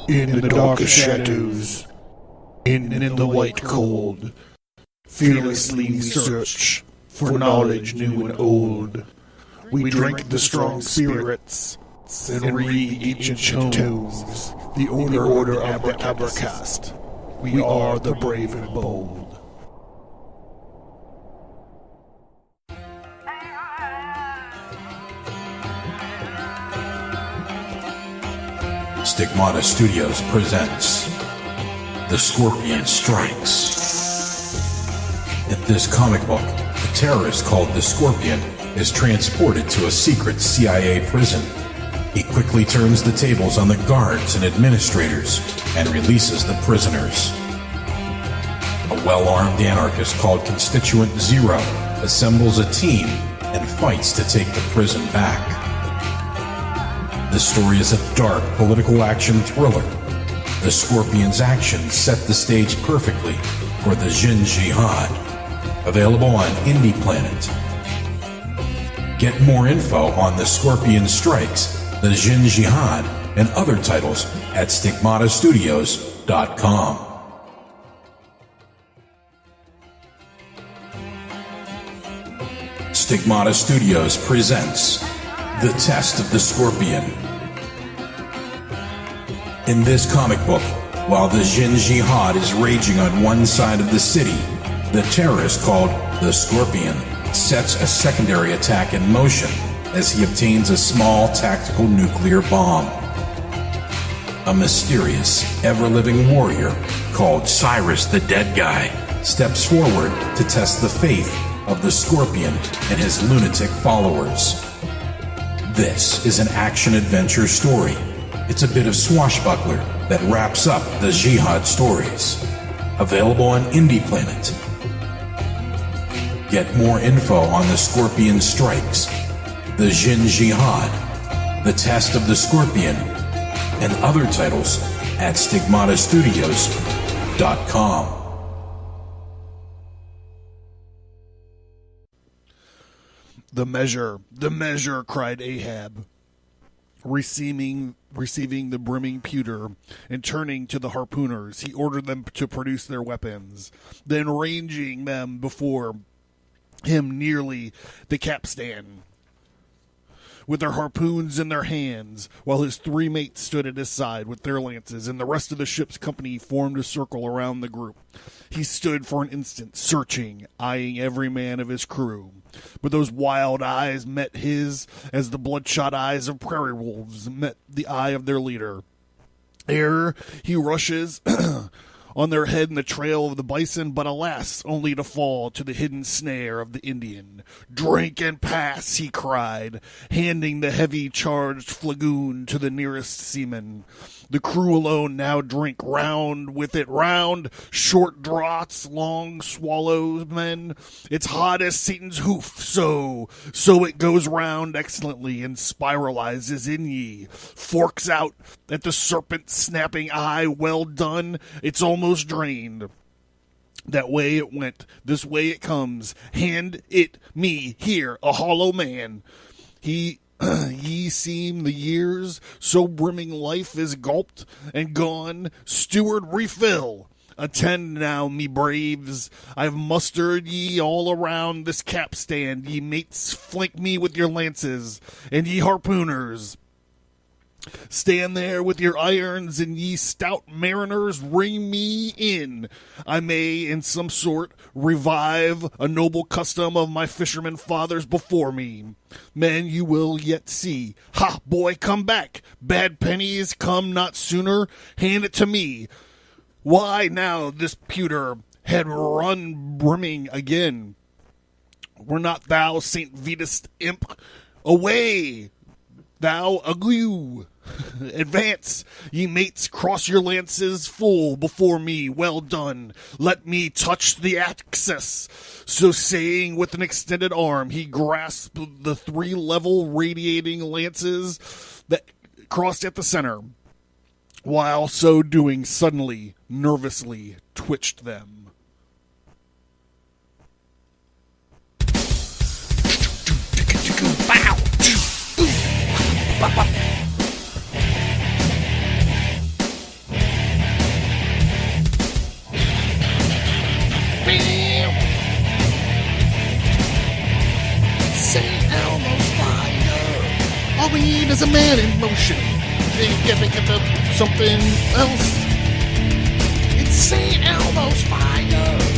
In the dark shadows, in the white cold, fearlessly we search for knowledge new and old. We drink the strong spirits and read ancient tomes, the order of the Abercast. We are the brave and bold. Stigmata Studios presents The Scorpion Strikes. In this comic book, a terrorist called the Scorpion is transported to a secret CIA prison. He quickly turns the tables on the guards and administrators and releases the prisoners. A well-armed anarchist called Constituent Zero assembles a team and fights to take the prison back. The story is a dark political action thriller. The Scorpion's actions set the stage perfectly for the Jin Jihad. Available on Indie Planet. Get more info on The Scorpion Strikes, the Jin Jihad, and other titles at stigmatastudios.com. Stigmata Studios presents The Test of the Scorpion. In this comic book, while the Jin Jihad is raging on one side of the city, the terrorist called the Scorpion sets a secondary attack in motion as he obtains a small tactical nuclear bomb. A mysterious, ever-living warrior called Cyrus the Dead Guy steps forward to test the faith of the Scorpion and his lunatic followers. This is an action-adventure story. It's a bit of swashbuckler that wraps up the Jihad stories. Available on Indie Planet. Get more info on The Scorpion Strikes, the Jin Jihad, The Test of the Scorpion, and other titles at stigmatastudios.com. The measure, cried Ahab, receiving the brimming pewter, and turning to the harpooners, he ordered them to produce their weapons. Then ranging them before him nearly the capstan, with their harpoons in their hands, while his three mates stood at his side with their lances, and the rest of the ship's company formed a circle around the group. He stood for an instant, searching, eyeing every man of his crew. But those wild eyes met his as the bloodshot eyes of prairie wolves met the eye of their leader. Ere he rushes on their head in the trail of the bison, but alas, only to fall to the hidden snare of the Indian. "Drink and pass," he cried, handing the heavy charged flagoon to the nearest seaman. The crew alone now drink, round with it round, short draughts, long swallows, men. It's hot as Satan's hoof, so it goes round excellently and spiralizes in ye. Forks out at the serpent snapping eye, well done, it's almost drained. That way it went, this way it comes, hand it me here, a hollow man. Ye seem the years, so brimming life is gulped and gone. Steward, refill. Attend now, me braves. I've mustered ye all around this capstan. Ye mates, flank me with your lances, and ye harpooners, stand there with your irons, and ye stout mariners, ring me in. I may, in some sort, revive a noble custom of my fishermen fathers before me. Men, you will yet see. Ha, boy, come back. Bad pennies come not sooner. Hand it to me. Why, now this pewter had run brimming again. Were not thou St. Vitus imp? Away, thou aglue. Advance, ye mates, cross your lances full before me, well done. Let me touch the axis. So saying, with an extended arm, he grasped the three level radiating lances that crossed at the center, while so doing suddenly, nervously twitched them. All we need is a man in motion. They get thinking of something else. It's St. Elmo's fire.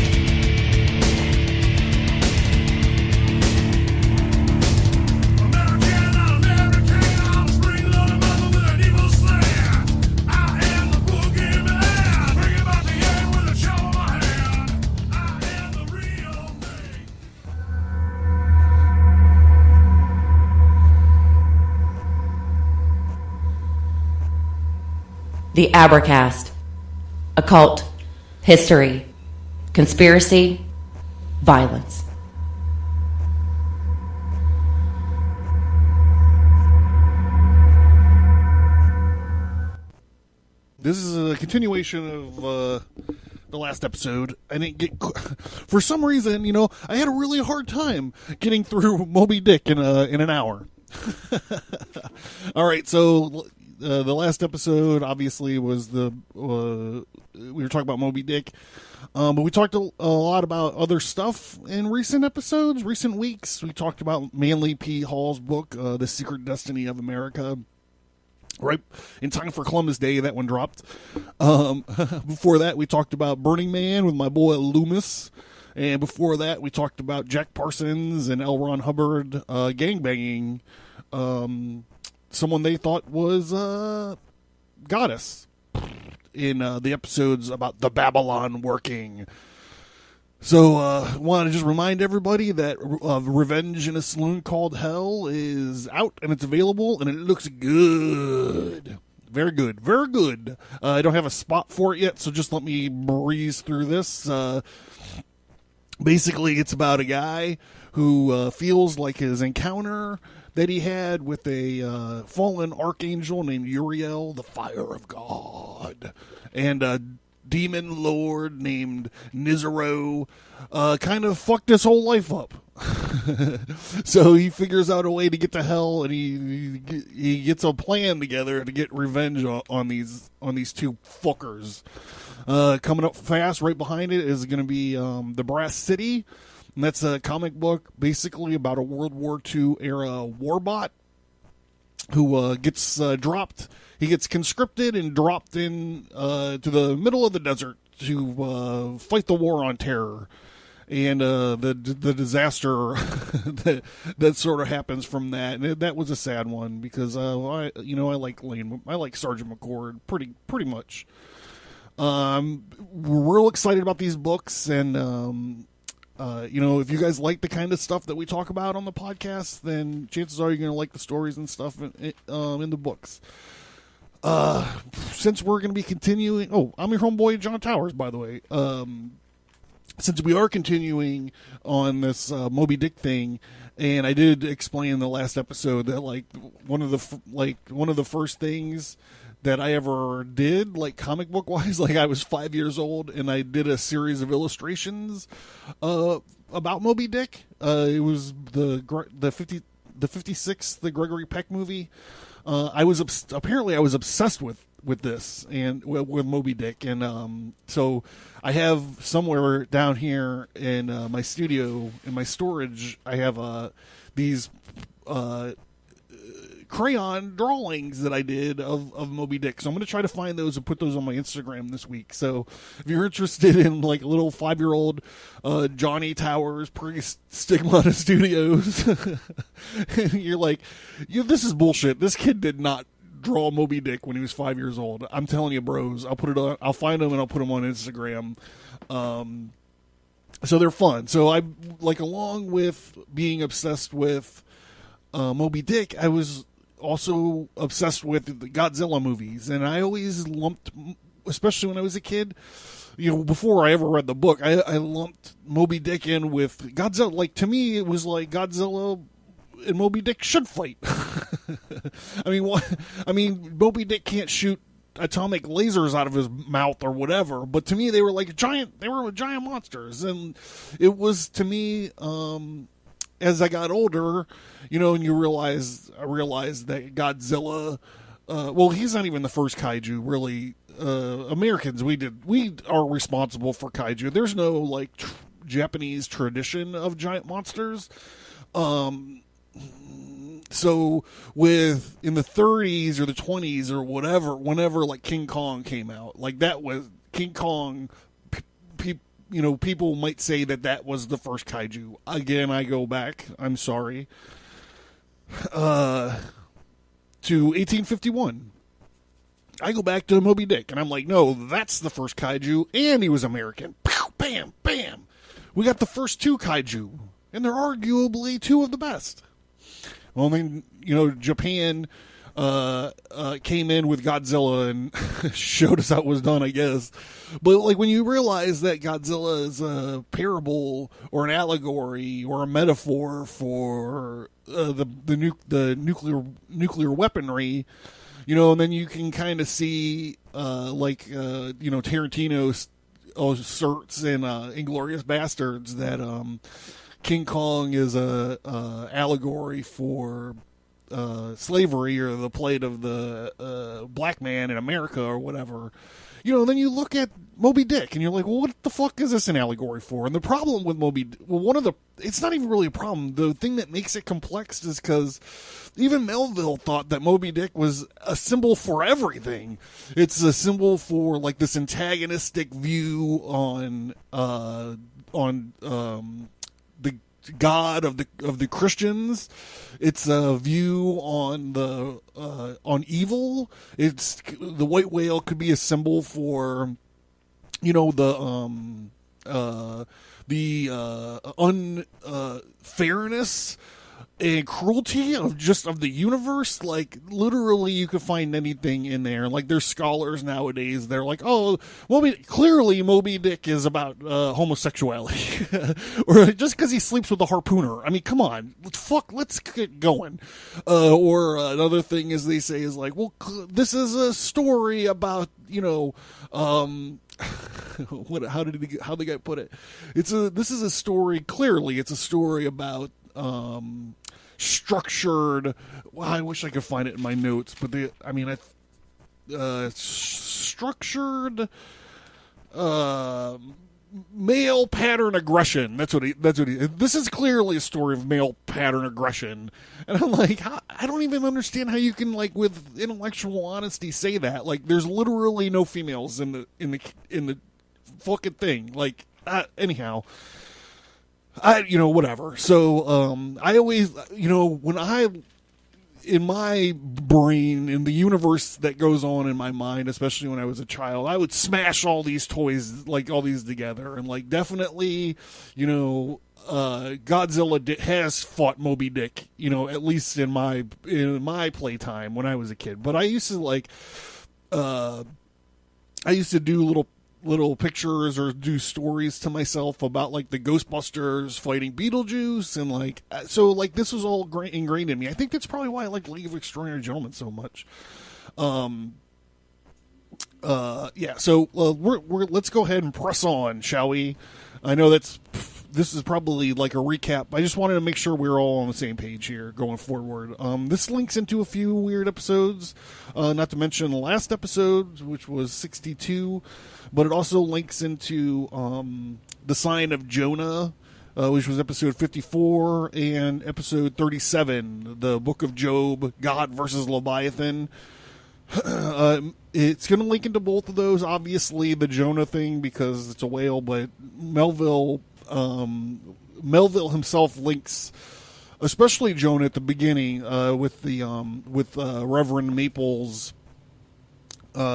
The Abracast. Occult. History. Conspiracy. Violence. This is a continuation of the last episode. I didn't get... For some reason, I had a really hard time getting through Moby Dick in an hour. All right, so... the last episode, obviously, was we were talking about Moby Dick, but we talked a lot about other stuff in recent episodes, recent weeks. We talked about Manly P. Hall's book, The Secret Destiny of America, right in time for Columbus Day. That one dropped. Before that, we talked about Burning Man with my boy Loomis, and before that, we talked about Jack Parsons and L. Ron Hubbard gangbanging someone they thought was goddess in the episodes about the Babylon working. So I want to just remind everybody that Revenge in a Saloon Called Hell is out and it's available and it looks good. Very good. Very good. I don't have a spot for it yet, so just let me breeze through this. Basically, it's about a guy who feels like his encounter that he had with a fallen archangel named Uriel, the Fire of God, and a demon lord named Nizaro kind of fucked his whole life up. So he figures out a way to get to hell, and he gets a plan together to get revenge on these two fuckers. Coming up fast, right behind it is going to be the Brass City. And that's a comic book basically about a World War II era warbot who gets dropped. He gets conscripted and dropped in to the middle of the desert to fight the war on terror. And the disaster that sort of happens from that. And that was a sad one because I like Sergeant McCord pretty much. We're real excited about these books, and if you guys like the kind of stuff that we talk about on the podcast, then chances are you're going to like the stories and stuff in the books. Since we're going to be continuing... Oh, I'm your homeboy, John Towers, by the way. Since we are continuing on this Moby Dick thing, and I did explain in the last episode that, one of the first things that I ever did, comic book wise, I was 5 years old and I did a series of illustrations about Moby Dick. It was the 56th, the Gregory Peck movie. I was obsessed with this and with Moby Dick, and so I have somewhere down here in my studio, in my storage, I have these crayon drawings that I did of Moby Dick. So I'm going to try to find those and put those on my Instagram this week. So if you're interested in a little 5-year-old Johnny Towers pre-Stigmata Studios, you're like, this is bullshit. This kid did not draw Moby Dick when he was 5 years old. I'm telling you, bros. I'll find them and I'll put them on Instagram. So they're fun. So I along with being obsessed with Moby Dick, I was also obsessed with the Godzilla movies, and I always lumped, especially when I was a kid, before I ever read the book, I lumped Moby Dick in with Godzilla. To me, it was like Godzilla and Moby Dick should fight. Moby Dick can't shoot atomic lasers out of his mouth or whatever, but to me, they were giant monsters, and it was, to me, as I got older, and I realized that Godzilla, he's not even the first kaiju, really. Americans, we are responsible for kaiju. There's no, Japanese tradition of giant monsters. So in the 30s or the 20s or whatever, whenever like King Kong came out, like that was King Kong. People might say that was the first kaiju. Again, I go back. I'm sorry. To 1851. I go back to Moby Dick, and I'm like, no, that's the first kaiju, and he was American. Pow, bam, bam. We got the first two kaiju, and they're arguably two of the best. Well, then, Japan came in with Godzilla and showed us how it was done, I guess. But like when you realize that Godzilla is a parable or an allegory or a metaphor for the nuclear weaponry, and then you can kind of see Tarantino asserts in Inglourious Bastards that King Kong is a allegory for slavery or the plight of the black man in America or whatever. Then you look at Moby Dick and you're like, well, what the fuck is this an allegory for? And the problem with it's not even really a problem. The thing that makes it complex is because even Melville thought that Moby Dick was a symbol for everything. It's a symbol for like this antagonistic view on the God of the Christians. It's a view on evil. It's the white whale could be a symbol for the unfairness and cruelty of the universe. Like literally you could find anything in there. Like there's scholars nowadays, they're like, oh, clearly Moby Dick is about homosexuality or just because he sleeps with a harpooner. I mean, come on, let's get going. Or another thing is they say is like, well, this is a story about how the guy put it? This is a story. Clearly, it's a story about structured. Well, I wish I could find it in my notes, but structured male pattern aggression. That's what he. This is clearly a story of male pattern aggression, and I'm like, I don't even understand how you can like with intellectual honesty say that. Like, there's literally no females in the fucking thing. Like, anyhow. Whatever. So, I always, in my brain, in the universe that goes on in my mind, especially when I was a child, I would smash all these toys, like all these together. And like, definitely, Godzilla has fought Moby Dick, at least in my playtime when I was a kid. But I used to do little pictures or do stories to myself about like the Ghostbusters fighting Beetlejuice, and like this was all ingrained in me. I think that's probably why I like League of Extraordinary Gentlemen so much. So let's go ahead and press on, shall we? I know this is probably like a recap. I just wanted to make sure we're all on the same page here going forward. This links into a few weird episodes, not to mention the last episode, which was 62, but it also links into the Sign of Jonah, which was episode 54, and episode 37, the Book of Job, God versus Leviathan. It's going to link into both of those. Obviously, the Jonah thing because it's a whale, but Melville himself links, especially Jonah at the beginning, with Reverend Maple's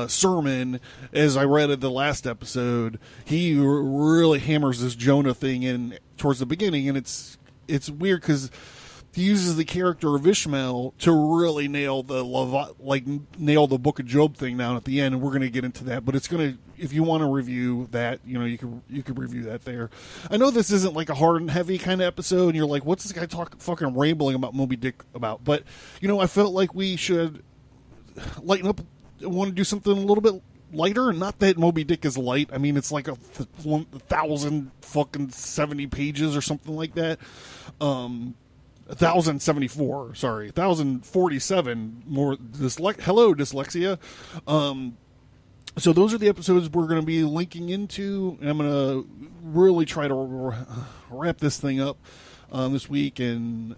sermon. As I read at the last episode, he really hammers this Jonah thing in towards the beginning, and it's weird because he uses the character of Ishmael to really nail the Book of Job thing down at the end, and we're going to get into that. But it's going to, if you want to review that, you could review that there. I know this isn't like a hard and heavy kind of episode, and you're like, what's this guy fucking rambling about Moby Dick about? But I felt like we should lighten up. I want to do something a little bit lighter, and not that Moby Dick is light. I mean, it's like 1,070 pages or something like that. 1,074, sorry, 1,047 more. Hello, dyslexia. So those are the episodes we're going to be linking into, and I'm going to really try to wrap this thing up this week, and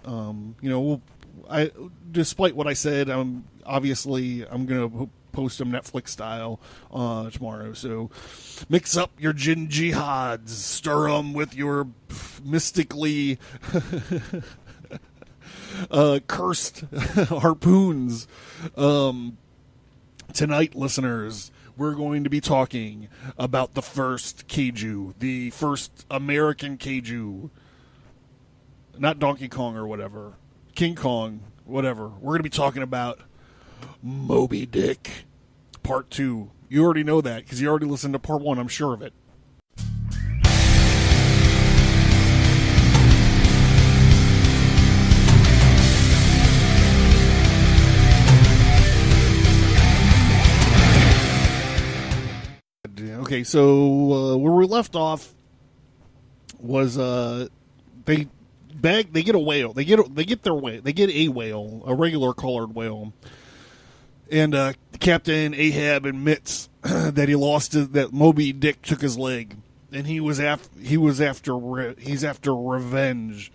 despite what I said, obviously I'm gonna post them Netflix style tomorrow. So mix up your jinn jihads, stir them with your mystically cursed harpoons. Tonight, listeners, we're going to be talking about the first Kaiju, the first American Kaiju. Not Donkey Kong or whatever. King Kong, whatever. We're going to be talking about Moby Dick, Part 2. You already know that because you already listened to Part 1, I'm sure of it. Okay, so where we left off was they get a whale. They get their whale. They get a whale, a regular colored whale. And Captain Ahab admits that Moby Dick took his leg, and he's after revenge.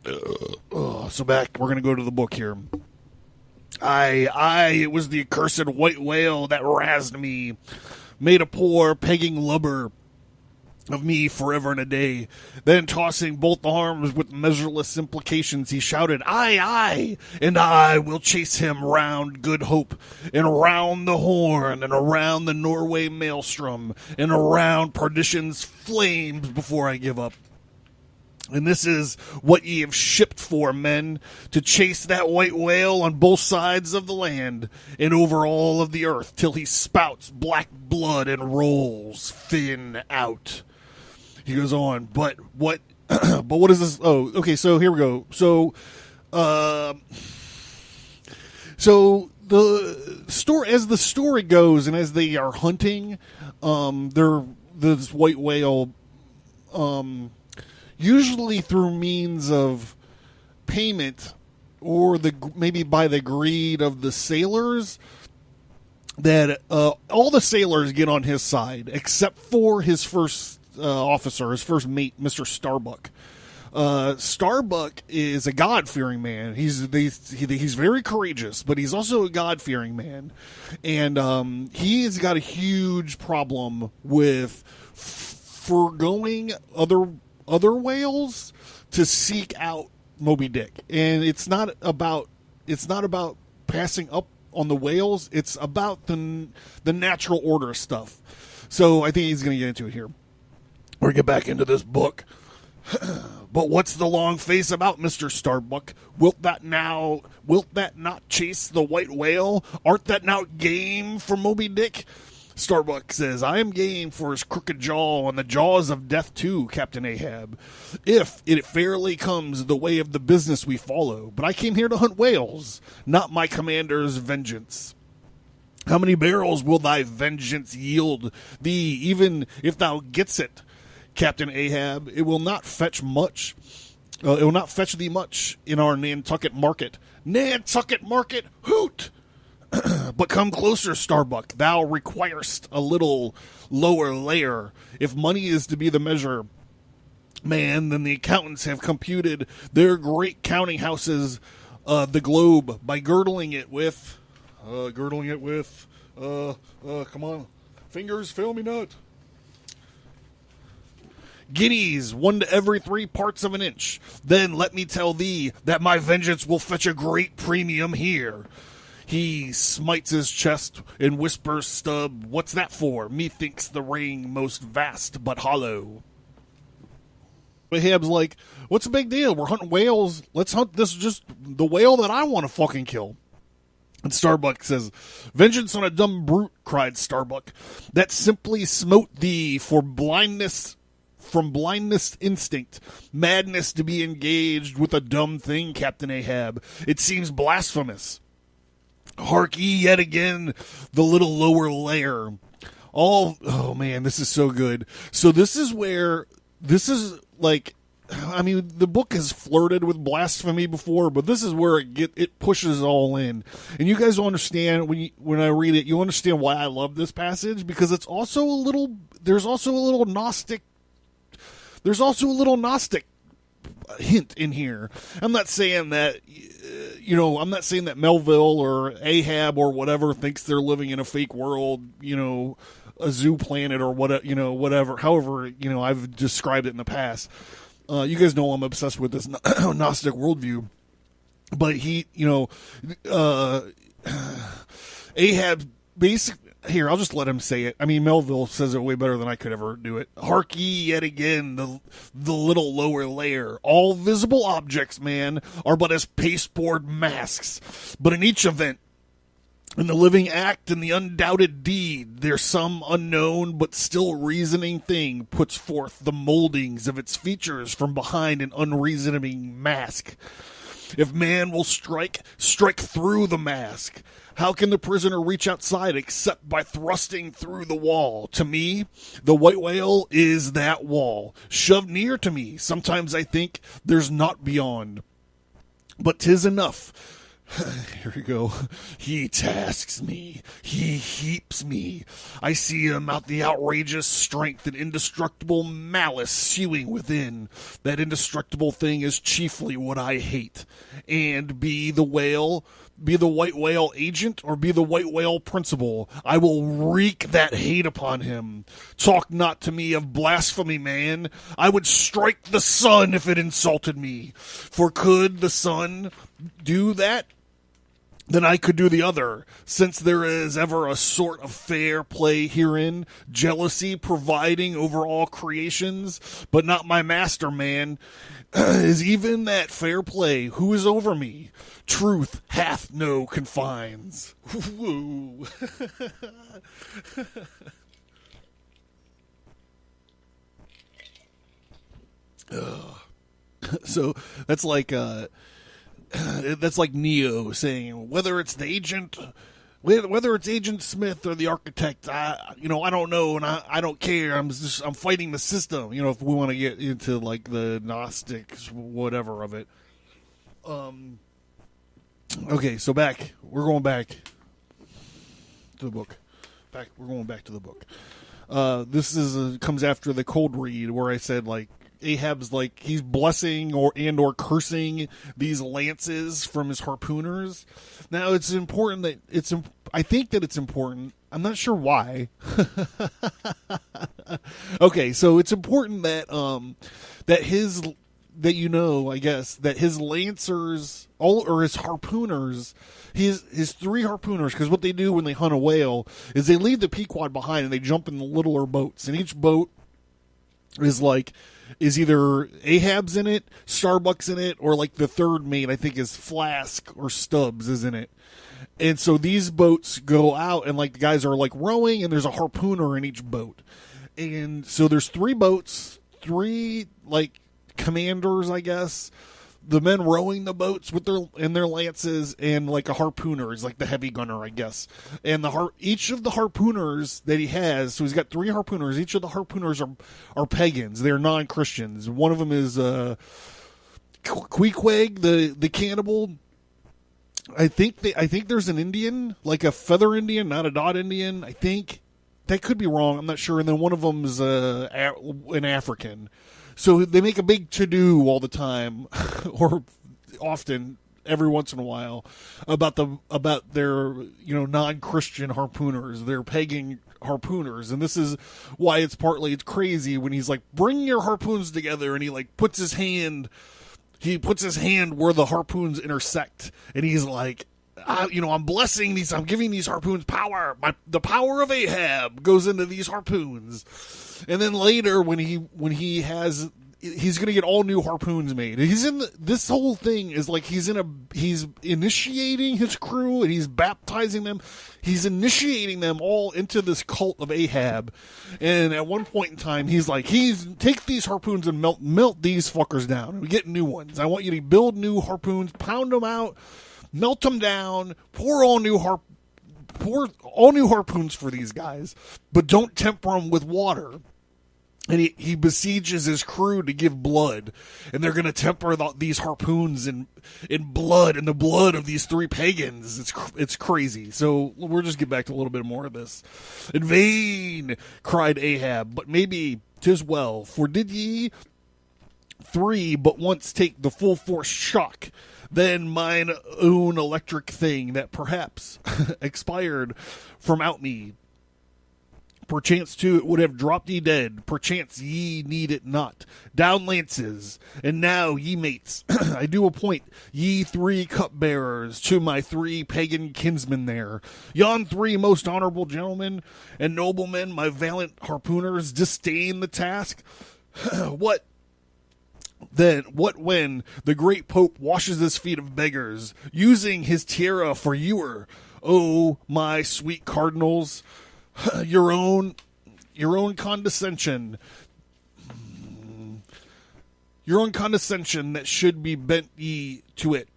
So back, we're gonna go to the book here. It was the accursed white whale that razzed me, made a poor pegging lubber of me forever and a day. Then tossing both arms with measureless implications, he shouted, "Aye, and I will chase him round Good Hope, and around the Horn, and around the Norway Maelstrom, and around Perdition's flames before I give up. And this is what ye have shipped for, men, to chase that white whale on both sides of the land and over all of the earth till he spouts black blood and rolls thin out." He goes on, but what is this? Oh, okay, so here we go. So the story, as the story goes, and as they are hunting, this white whale, usually through means of payment or maybe by the greed of the sailors, that all the sailors get on his side except for his first officer, his first mate, Mr. Starbuck. Starbuck is a God-fearing man. He's very courageous, but he's also a God-fearing man, and he's got a huge problem with foregoing other whales to seek out Moby Dick. And it's not about passing up on the whales. It's about the natural order stuff. So I think he's going to get into it here. We're going to get back into this book. But what's the long face about, Mr. Starbuck? Wilt that not chase the white whale? Art that not game for Moby Dick? Starbuck says, "I am game for his crooked jaw on the jaws of death too, Captain Ahab, if it fairly comes the way of the business we follow. But I came here to hunt whales, not my commander's vengeance. How many barrels will thy vengeance yield thee, even if thou gets it, Captain Ahab? It will not fetch much. It will not fetch thee much in our Nantucket market." Nantucket market, hoot! "But come closer, Starbuck. Thou requirest a little lower layer. If money is to be the measure, man, then the accountants have computed their great counting houses, the globe, by girdling it with, come on, fingers, fail me not, guineas, 1 to every 3 parts of an inch. Then let me tell thee that my vengeance will fetch a great premium here." He smites his chest and whispers, "Stub, what's that for? Methinks the ring most vast but hollow." Ahab's like, "What's the big deal? We're hunting whales. Let's hunt this, just the whale that I want to fucking kill." And Starbuck says, "Vengeance on a dumb brute," cried Starbuck, "that simply smote thee from blindness instinct. Madness to be engaged with a dumb thing, Captain Ahab. It seems blasphemous. Hark ye yet again, the little lower layer. Oh man, this is so good. So this is like, I mean, the book has flirted with blasphemy before, but this is where it pushes all in. And you guys will understand when I read it, you'll understand why I love this passage, because there's also a little Gnostic hint in here. I'm not saying that I'm not saying that Melville or Ahab or whatever thinks they're living in a fake world, a zoo planet or whatever. However, I've described it in the past. You guys know I'm obsessed with this Gnostic worldview. But Ahab basically. Here, I'll just let him say it. I mean, Melville says it way better than I could ever do it. Hark ye yet again, the little lower layer. All visible objects, man, are but as pasteboard masks. But in each event, in the living act and the undoubted deed, there's some unknown but still reasoning thing puts forth the moldings of its features from behind an unreasoning mask. If man will strike through the mask. How can the prisoner reach outside except by thrusting through the wall? To me, the white whale is that wall, shoved near to me. Sometimes I think there's naught beyond. But 'tis enough. Here we go. He tasks me. He heaps me. I see him out the outrageous strength and indestructible malice sewing within. That indestructible thing is chiefly what I hate. And be the white whale agent, or be the white whale principal, I will wreak that hate upon him. Talk not to me of blasphemy, man. I would strike the sun if it insulted me. For could the sun do that? Then I could do the other, since there is ever a sort of fair play herein, jealousy providing over all creations, but not my master, man. Is even that fair play, who is over me? Truth hath no confines. Woo. So that's like Neo saying whether it's the agent, whether it's Agent Smith or the architect, I don't know, and I don't care. I'm fighting the system. If we want to get into like the Gnostics, whatever of it. Okay, so we're going back to the book. We're going back to the book. This comes after the cold read where I said like Ahab's like he's blessing or cursing these lances from his harpooners. Now it's important that I think that it's important. I'm not sure why. Okay, so it's important that I guess that his lancers or his harpooners, his three harpooners, because what they do when they hunt a whale is they leave the Pequod behind and they jump in the littler boats, and each boat is either Ahab's in it, Starbuck's in it, or like the third mate, I think, is Flask or Stubbs is in it. And so these boats go out and like the guys are like rowing, and there's a harpooner in each boat. And so there's three boats, three like commanders, I guess. The men rowing the boats with their lances, and like a harpooner is like the heavy gunner, I guess. And each of the harpooners that he has, so he's got three harpooners. Each of the harpooners are pagans. They're non-Christians. One of them is Queequeg, the cannibal. I think there's an Indian, like a feather Indian, not a dot Indian. I think that could be wrong. I'm not sure. And then one of them's an African. So they make a big to-do all the time, or often, every once in a while, about their non-Christian harpooners, their pagan harpooners, and this is why it's crazy when he's like, "Bring your harpoons together," and he like puts his hand where the harpoons intersect, and he's like, I'm blessing these. I'm giving these harpoons power. The power of Ahab goes into these harpoons. And then later, when he's going to get all new harpoons made. This whole thing is like he's initiating his crew and he's baptizing them. He's initiating them all into this cult of Ahab. And at one point in time, he's like, take these harpoons and melt these fuckers down. And we get new ones. I want you to build new harpoons, pound them out, melt them down, pour all new harpoons for these guys, but don't temper them with water. And he besieges his crew to give blood, and they're going to temper these harpoons in blood, and the blood of these three pagans. It's crazy. So we'll just get back to a little bit more of this. In vain cried Ahab, but maybe 'tis well, for did ye three but once take the full force shock, Then mine own electric thing that perhaps expired from out me. Perchance too it would have dropped ye dead, perchance ye need it not. Down lances, and now ye mates, I do appoint ye 3 cupbearers to my 3 pagan kinsmen there. Yon 3 most honorable gentlemen and noblemen, my valiant harpooners, disdain the task. What when the great Pope washes his feet of beggars, using his tiara for ewer? Oh, my sweet cardinals, your own condescension that should be bent ye to it.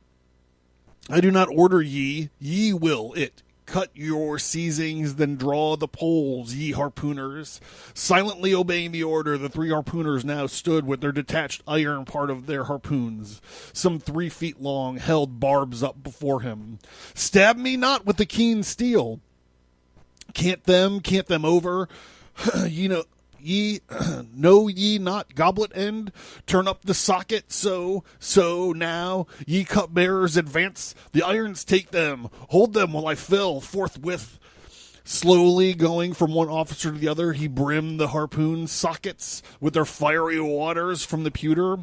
I do not order ye will it. Cut your seizings, then draw the poles, ye harpooners. Silently obeying the order, the 3 harpooners now stood with their detached iron part of their harpoons, some 3 feet long, held barbs up before him. Stab me not with the keen steel. Can't them over. Ye know ye not goblet end? Turn up the socket, so now, ye cupbearers advance, the irons take them, hold them while I fill forthwith. Slowly going from one officer to the other, he brimmed the harpoon sockets with their fiery waters from the pewter.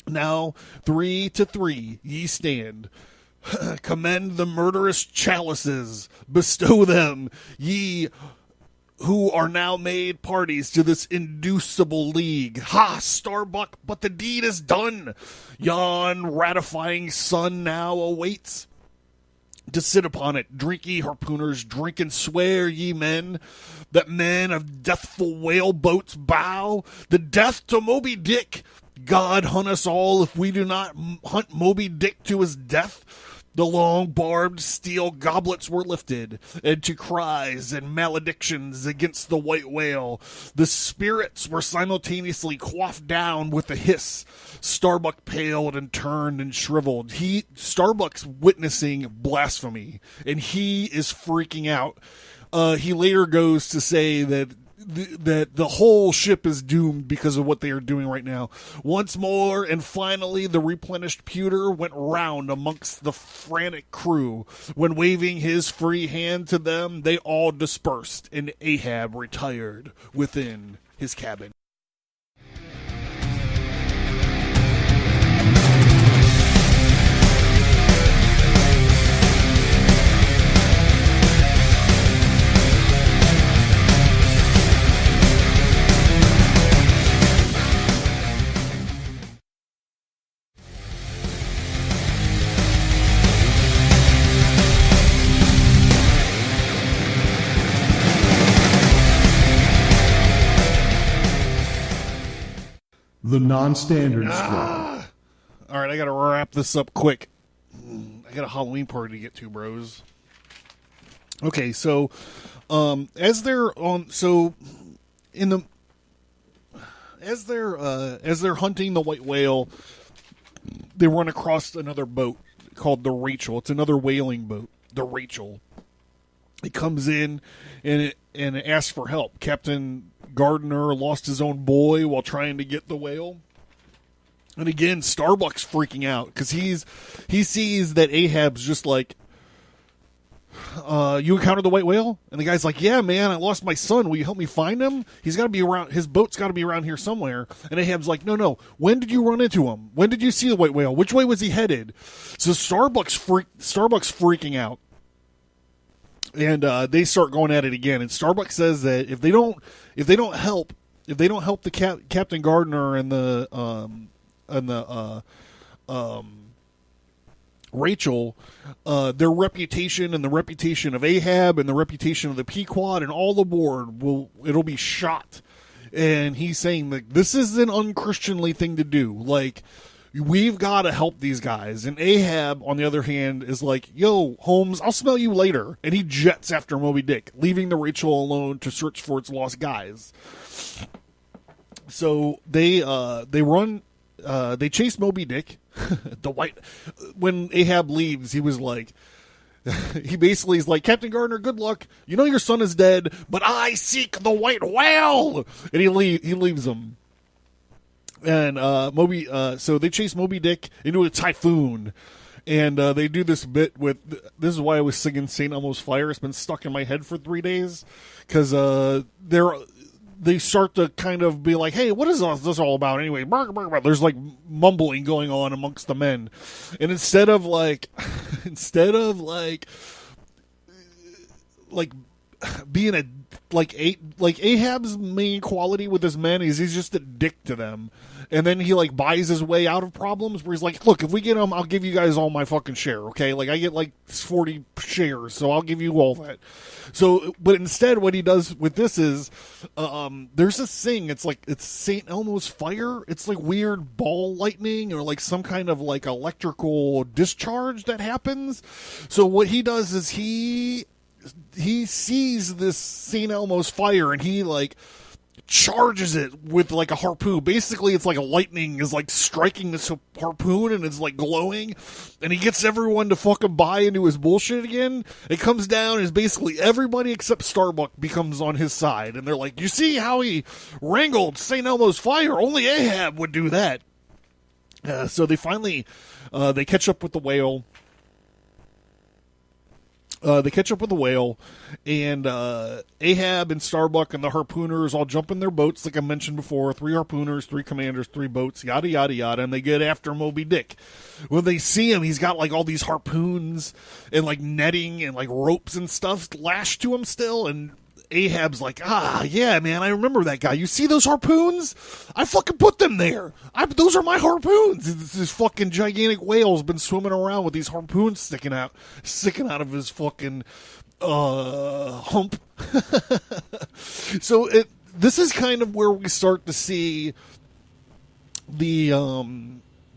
Now 3 to 3 ye stand. Commend the murderous chalices, bestow them, ye who are now made parties to this inducible league. Ha, Starbuck, but the deed is done. Yon ratifying sun now awaits to sit upon it. Drink, ye harpooners, drink and swear, ye men, that men of deathful whale boats bow. The death to Moby Dick. God hunt us all if we do not hunt Moby Dick to his death. The long barbed steel goblets were lifted, and to cries and maledictions against the white whale, the spirits were simultaneously quaffed down with a hiss. Starbuck paled and turned and shriveled. Starbuck's witnessing blasphemy, and he is freaking out. He later goes to say that the whole ship is doomed because of what they are doing right now. Once more, and finally, the replenished pewter went round amongst the frantic crew. When waving his free hand to them, they all dispersed, and Ahab retired within his cabin. The non-standard script. All right, I got to wrap this up quick. I got a Halloween party to get to, bros. Okay, so as they're hunting the white whale, they run across another boat called the Rachel. It's another whaling boat, the Rachel. It comes in and it asks for help. Captain Gardner lost his own boy while trying to get the whale. And again, Starbuck's freaking out because he sees that Ahab's just like, you encountered the white whale? And the guy's like, yeah, man, I lost my son. Will you help me find him? He's got to be around. His boat's got to be around here somewhere. And Ahab's like, no. When did you run into him? When did you see the white whale? Which way was he headed? So Starbuck's freaking out. And they start going at it again. And Starbuck says that if they don't help the Captain Gardner and the Rachel, their reputation and the reputation of Ahab and the reputation of the Pequod and all aboard it'll be shot. And he's saying that this is an unchristianly thing to do. Like, we've got to help these guys. And Ahab, on the other hand, is like, yo, Holmes, I'll smell you later. And he jets after Moby Dick, leaving the Rachel alone to search for its lost guys. So they chase Moby Dick. When Ahab leaves, he was like, he basically is like, Captain Gardner, good luck. You know your son is dead, but I seek the white whale. And he leaves him. And so they chase Moby Dick into a typhoon. And they do this bit with, this is why I was singing St. Elmo's Fire. It's been stuck in my head for 3 days. Because they start to kind of be like, hey, what is this all about anyway? There's like mumbling going on amongst the men. And instead of being Ahab's main quality with his men is he's just a dick to them. And then he like buys his way out of problems where he's like, look, if we get them, I'll give you guys all my fucking share, okay? Like I get like 40 shares, so I'll give you all that. So, but instead what he does with this is, there's this thing, it's St. Elmo's Fire. It's like weird ball lightning or like some kind of like electrical discharge that happens. So what he does is he sees this St. Elmo's Fire and he like charges it with like a harpoon. Basically it's like a lightning is like striking this harpoon and it's like glowing, and he gets everyone to fucking buy into his bullshit again. It comes down and basically everybody except Starbuck becomes on his side, and they're like, you see how he wrangled St. Elmo's Fire? Only Ahab would do that. So they finally they catch up with the whale. And Ahab and Starbuck and the harpooners all jump in their boats, like I mentioned before. 3 harpooners, 3 commanders, 3 boats, yada, yada, yada, and they get after Moby Dick. When they see him, he's got, like, all these harpoons and, like, netting and, like, ropes and stuff lashed to him still, and Ahab's like, yeah, man, I remember that guy. You see those harpoons? I fucking put them there. Those are my harpoons. This fucking gigantic whale's been swimming around with these harpoons sticking out of his fucking hump. So this is kind of where we start to see the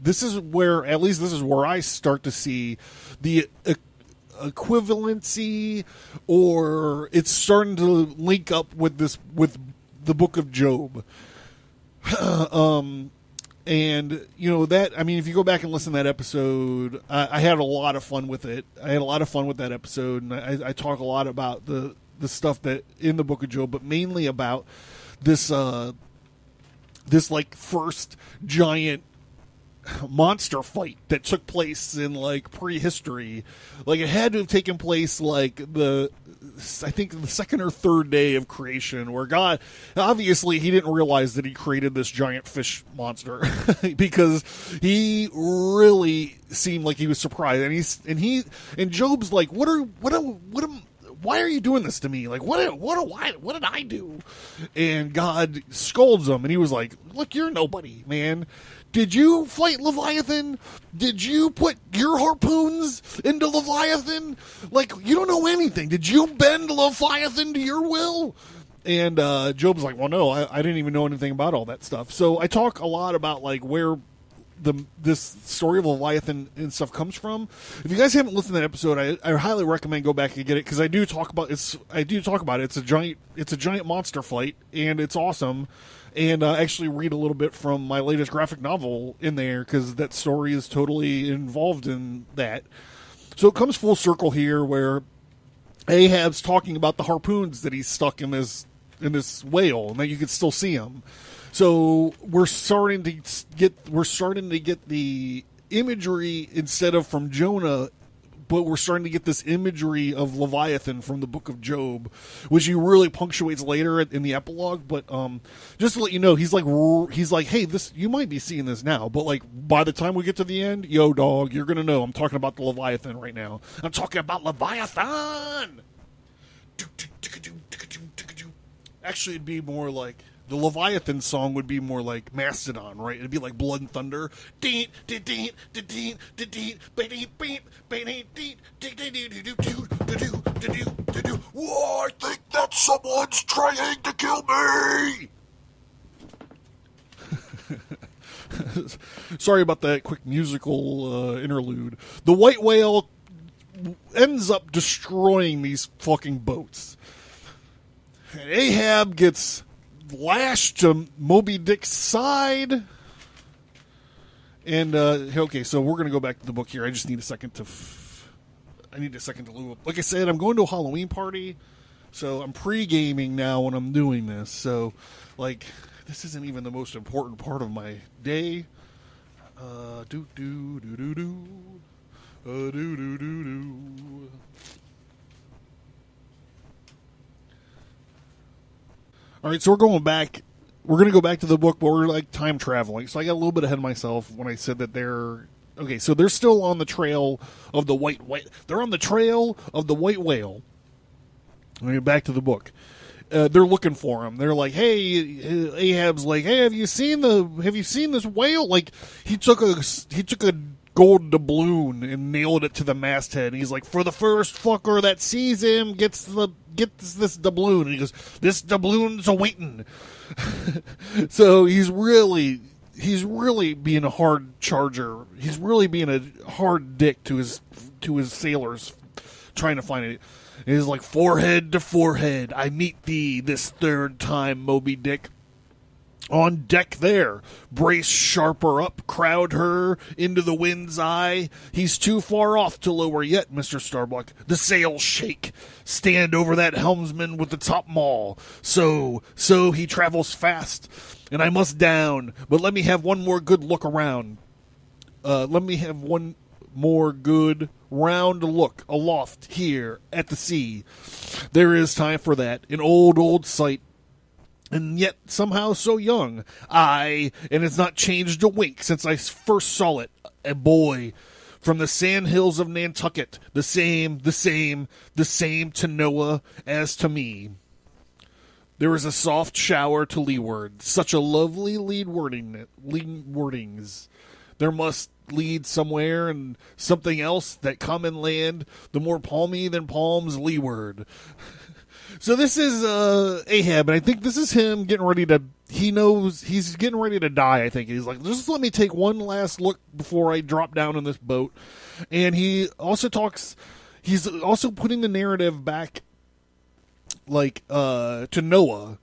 this is where I start to see the equivalency, or it's starting to link up with the book of Job. And you know that, I mean, if you go back and listen to that episode, I had a lot of fun with it. I had a lot of fun with that episode, and I talk a lot about the stuff that in the book of Job, but mainly about this like first giant monster fight that took place in like prehistory. Like it had to have taken place like I think the second or third day of creation, where God, obviously he didn't realize that he created this giant fish monster because he really seemed like he was surprised, and Job's like, why are you doing this to me? Like, what did I do? And God scolds him, and he was like, look, you're nobody, man. Did you fight Leviathan? Did you put your harpoons into Leviathan? Like, you don't know anything. Did you bend Leviathan to your will? And Job's like, well, no, I didn't even know anything about all that stuff. So I talk a lot about, like, where this story of Leviathan and stuff comes from. If you guys haven't listened to that episode, I highly recommend go back and get it, because I do talk about it. It's a giant monster fight, and it's awesome. And actually read a little bit from my latest graphic novel in there, because that story is totally involved in that. So it comes full circle here, where Ahab's talking about the harpoons that he's stuck in this whale, and that you can still see them. So we're starting to get the imagery instead of from Jonah, but we're starting to get this imagery of Leviathan from the book of Job, which he really punctuates later in the epilogue. But just to let you know, he's like, hey, this, you might be seeing this now, but like by the time we get to the end, yo, dog, you're gonna know I'm talking about the Leviathan right now. I'm talking about Leviathan. Actually, it'd be more like, the Leviathan song would be more like Mastodon, right? It'd be like Blood and Thunder. Whoa, I think that someone's trying to kill me! Sorry about that quick musical interlude. The white whale ends up destroying these fucking boats. And Ahab gets lashed to Moby Dick's side. And okay, so we're gonna go back to the book here. I just need a second to lube up. Like I said, I'm going to a Halloween party, so I'm pre-gaming now when I'm doing this. So, like, this isn't even the most important part of my day. Do do do do do. Do do do do. All right, so we're going back. We're going to go back to the book, but we're like time traveling. So I got a little bit ahead of myself when I said that they're okay. So they're still on the trail of the white. They're on the trail of the white whale. Let me get back to the book. They're looking for him. They're like, "Hey," Ahab's like, "Hey, have you seen this whale?" Like he took a gold doubloon and nailed it to the masthead. And he's like, "For the first fucker that sees him gets this doubloon." And he goes, "This doubloon's a waiting." So he's really being a hard charger. He's really being a hard dick to his sailors, trying to find it. It is like forehead to forehead. I meet thee this third time, Moby Dick. On deck there, brace sharper up, crowd her into the wind's eye. He's too far off to lower yet, Mr. Starbuck. The sails shake. Stand over that helmsman with the top maul. So he travels fast, and I must down. But let me have one more good look around. Let me have one more good round look aloft here at the sea. There is time for that. An old sight. And yet somehow so young. Aye, and it's not changed a wink since I first saw it. A boy from the sand hills of Nantucket. The same to Noah as to me. There is a soft shower to leeward. Such a lovely lead wordings. There must lead somewhere and something else that come and land the more palmy than palms leeward. So this is Ahab, and I think this is him getting ready to. He knows he's getting ready to die. I think he's like, just let me take one last look before I drop down in this boat. And he also talks. He's also putting the narrative back, like to Noah.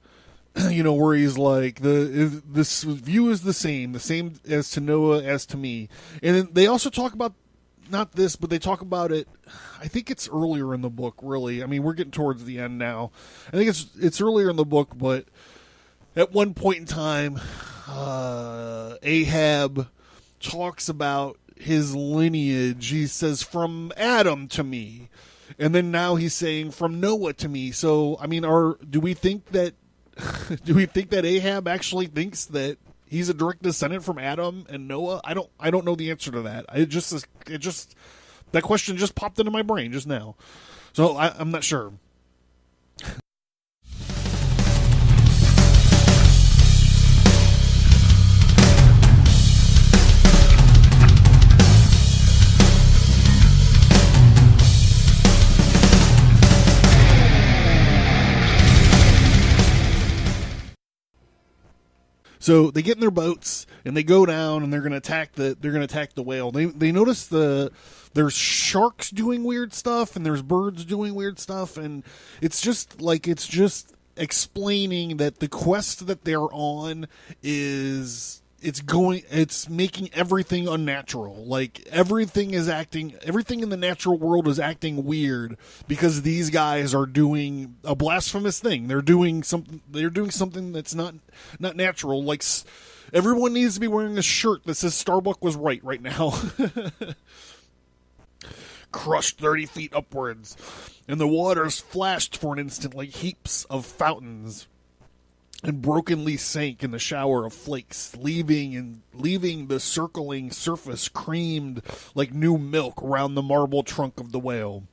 You know, where he's like, this view is the same as to Noah as to me. And then they also talk about, not this, but they talk about it, I think it's earlier in the book, really. I mean, we're getting towards the end now. I think it's earlier in the book, but at one point in time, Ahab talks about his lineage. He says, from Adam to me. And then now he's saying, from Noah to me. So, I mean, do we think that Ahab actually thinks that he's a direct descendant from Adam and Noah? I don't know the answer to that. That question just popped into my brain just now. So I'm not sure. So they get in their boats and they go down and they're gonna attack the whale. They notice there's sharks doing weird stuff and there's birds doing weird stuff, and it's just explaining that the quest that they're on is it's making everything unnatural. Like everything in the natural world is acting weird because these guys are doing a blasphemous thing. They're doing something that's not natural. Like everyone needs to be wearing a shirt that says Starbuck was right now. Crushed 30 feet upwards, and the waters flashed for an instant like heaps of fountains, and brokenly sank in the shower of flakes, leaving the circling surface creamed like new milk round the marble trunk of the whale.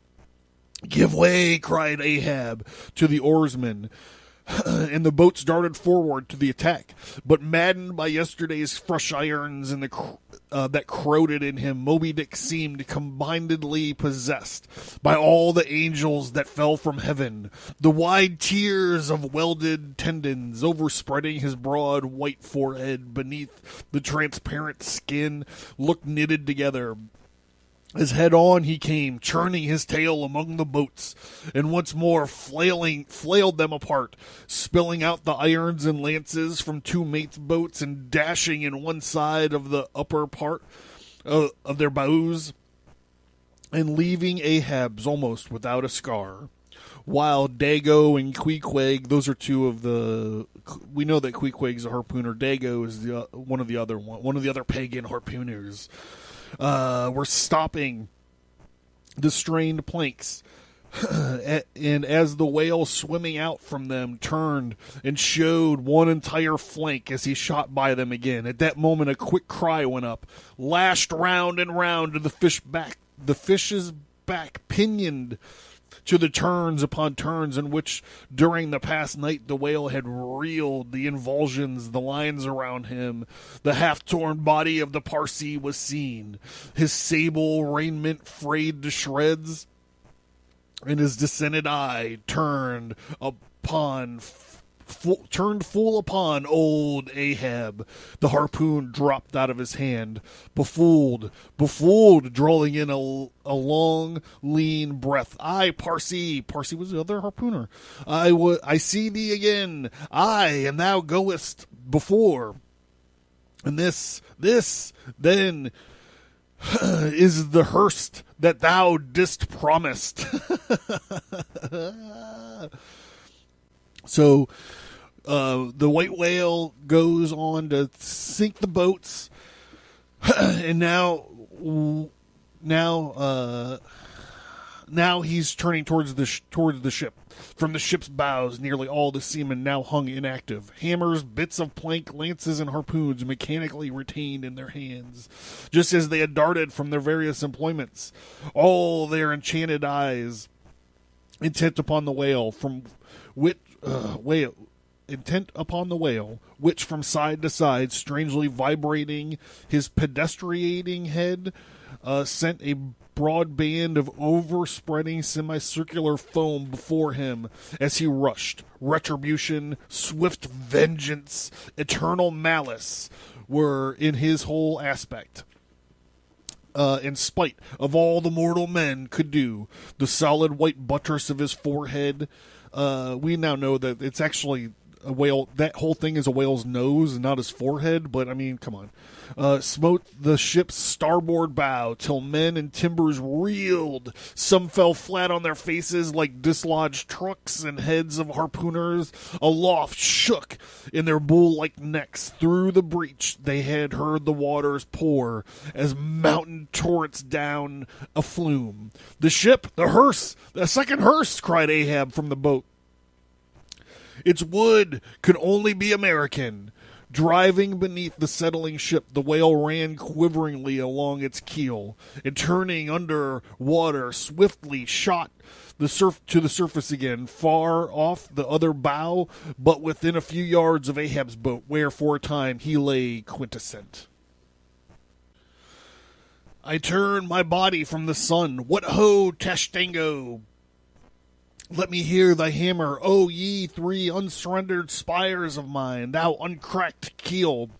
"Give way!" cried Ahab to the oarsmen, and the boats darted forward to the attack. But maddened by yesterday's fresh irons and that corroded in him, Moby Dick seemed combinedly possessed by all the angels that fell from heaven. The wide tiers of welded tendons overspreading his broad white forehead beneath the transparent skin looked knitted together. As head on he came, churning his tail among the boats, and once more flailed them apart, spilling out the irons and lances from two mates' boats and dashing in one side of the upper part of their bows, and leaving Ahab's almost without a scar. while Dago and Queequeg, those are two of the. We know that Queequeg's a harpooner. Dago is one of the other pagan harpooners. Were stopping the strained planks. And as the whale swimming out from them turned and showed one entire flank as he shot by them again. At that moment, a quick cry went up, lashed round and round to the fish's back, pinioned to the turns upon turns in which during the past night the whale had reeled, the invulsions, the lines around him. The half-torn body of the Parsee was seen, his sable raiment frayed to shreds, and his descended eye turned full upon old Ahab. The harpoon dropped out of his hand, befooled, drawing in a long, lean breath. Aye, Parsee was the other harpooner. I see thee again. Aye, and thou goest before. And this, then, is the hearse that thou didst promised. So, the white whale goes on to sink the boats, and now he's turning towards the ship. From the ship's bows, nearly all the seamen now hung inactive. Hammers, bits of plank, lances, and harpoons mechanically retained in their hands, just as they had darted from their various employments. All their enchanted eyes intent upon the whale, which from side to side, strangely vibrating his pedestriating head, sent a broad band of overspreading semicircular foam before him as he rushed. Retribution, swift vengeance, eternal malice were in his whole aspect. In spite of all the mortal men could do, the solid white buttress of his forehead, we now know that it's actually a whale. That whole thing is a whale's nose and not his forehead, but I mean, come on. Smote the ship's starboard bow till men and timbers reeled. Some fell flat on their faces like dislodged trucks, and heads of harpooners aloft shook in their bull-like necks. Through the breach they had heard the waters pour as mountain torrents down a flume. The ship, the second hearse, cried Ahab from the boat. Its wood could only be American. Driving beneath the settling ship, the whale ran quiveringly along its keel, and turning under water, swiftly shot to the surface again, far off the other bow, but within a few yards of Ahab's boat, where for a time he lay quintessent. I turn my body from the sun. What ho, Tashtango! Let me hear thy hammer, O ye three unsurrendered spires of mine, thou uncracked keel,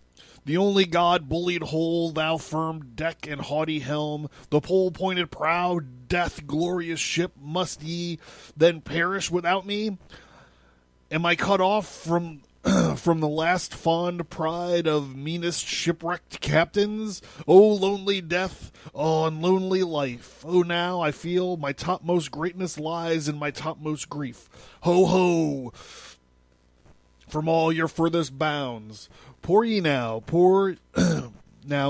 the only god bullied hull, thou firm deck and haughty helm, the pole-pointed prow, death glorious ship, must ye then perish without me? Am I cut off from the last fond pride of meanest shipwrecked captains? O lonely death, on lonely life! O now I feel my topmost greatness lies in my topmost grief. Ho ho! From all your furthest bounds, pour now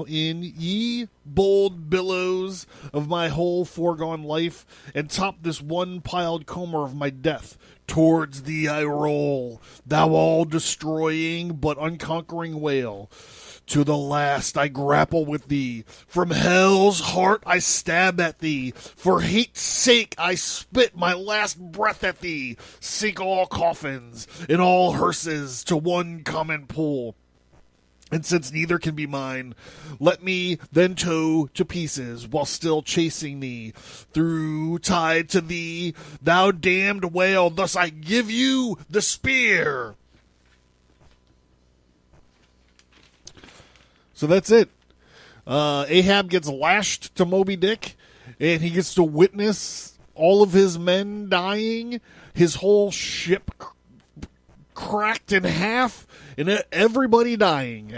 in, ye bold billows of my whole foregone life, and top this one piled comber of my death. Towards thee I roll, thou all-destroying but unconquering whale. To the last I grapple with thee. From hell's heart I stab at thee. For hate's sake I spit my last breath at thee. Sink all coffins and all hearses to one common pool. And since neither can be mine, let me then tow to pieces, while still chasing thee, through tide to thee, thou damned whale, thus I give you the spear. So that's it. Ahab gets lashed to Moby Dick, and he gets to witness all of his men dying, his whole ship cracked in half, and everybody dying,